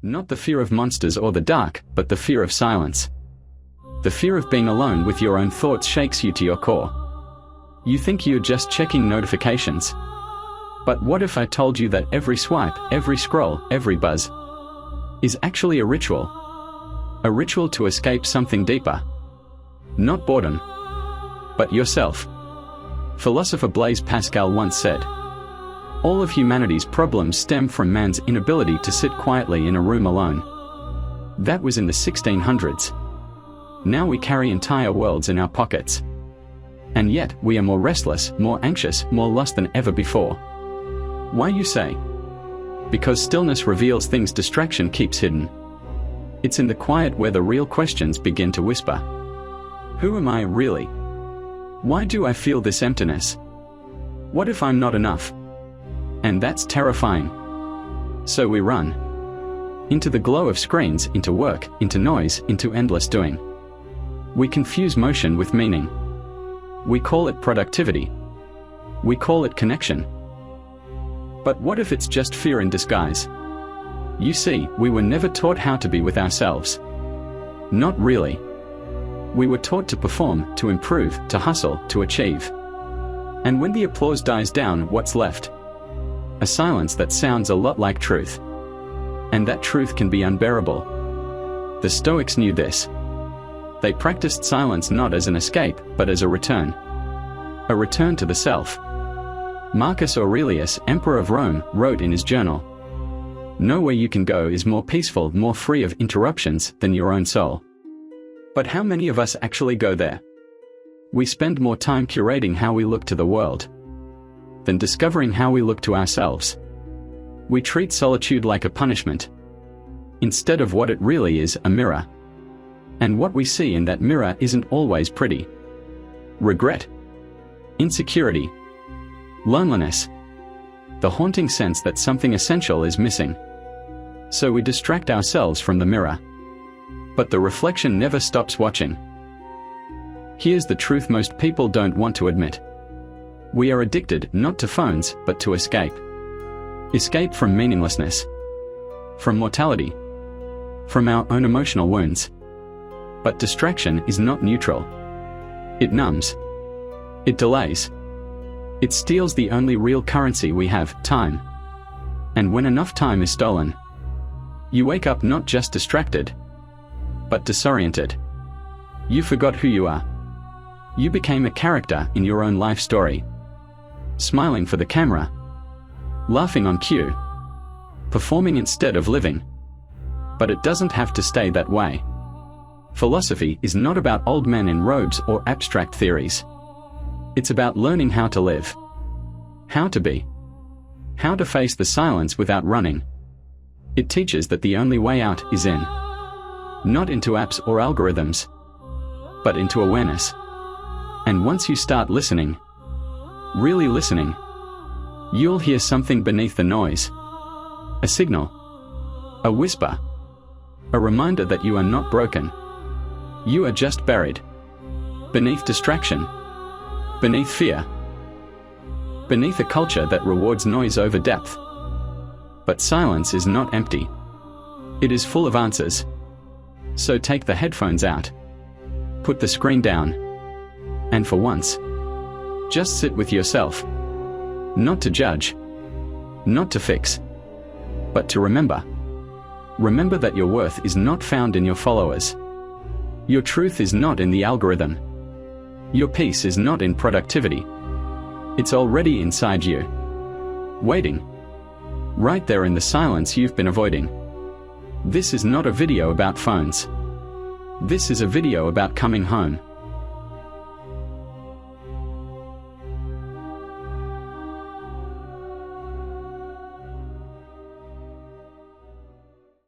Not the fear of monsters or the dark, but the fear of silence. The fear of being alone with your own thoughts shakes you to your core. You think you're just checking notifications. But what if I told you that every swipe, every scroll, every buzz is actually a ritual? A ritual to escape something deeper. Not boredom, but yourself. Philosopher Blaise Pascal once said, "All of humanity's problems stem from man's inability to sit quietly in a room alone." That was in the 1600s. Now we carry entire worlds in our pockets. And yet, we are more restless, more anxious, more lost than ever before. Why, you say? Because stillness reveals things distraction keeps hidden. It's in the quiet where the real questions begin to whisper. Who am I really? Why do I feel this emptiness? What if I'm not enough? And that's terrifying. So we run. Into the glow of screens, into work, into noise, into endless doing. We confuse motion with meaning. We call it productivity. We call it connection. But what if it's just fear in disguise? You see, we were never taught how to be with ourselves. Not really. We were taught to perform, to improve, to hustle, to achieve. And when the applause dies down, what's left? A silence that sounds a lot like truth. And that truth can be unbearable. The Stoics knew this. They practiced silence not as an escape, but as a return. A return to the self. Marcus Aurelius, Emperor of Rome, wrote in his journal, "Nowhere you can go is more peaceful, more free of interruptions than your own soul." But how many of us actually go there? We spend more time curating how we look to the world than discovering how we look to ourselves. We treat solitude like a punishment, instead of what it really is, a mirror. And what we see in that mirror isn't always pretty. Regret, insecurity, loneliness, the haunting sense that something essential is missing. So we distract ourselves from the mirror. But the reflection never stops watching. Here's the truth most people don't want to admit. We are addicted not to phones, but to escape. Escape from meaninglessness, from mortality, from our own emotional wounds. But distraction is not neutral. It numbs. It delays. It steals the only real currency we have, time. And when enough time is stolen, you wake up not just distracted, but disoriented. You forgot who you are. You became a character in your own life story. Smiling for the camera. Laughing on cue. Performing instead of living. But it doesn't have to stay that way. Philosophy is not about old men in robes or abstract theories. It's about learning how to live. How to be. How to face the silence without running. It teaches that the only way out is in. Not into apps or algorithms, but into awareness. And once you start listening, really listening, you'll hear something beneath the noise. A signal. A whisper. A reminder that you are not broken. You are just buried. Beneath distraction. Beneath fear. Beneath a culture that rewards noise over depth. But silence is not empty. It is full of answers. So take the headphones out. Put the screen down. And for once, just sit with yourself. Not to judge. Not to fix. But to remember. Remember that your worth is not found in your followers. Your truth is not in the algorithm. Your peace is not in productivity. It's already inside you. Waiting. Right there in the silence you've been avoiding. This is not a video about phones. This is a video about coming home.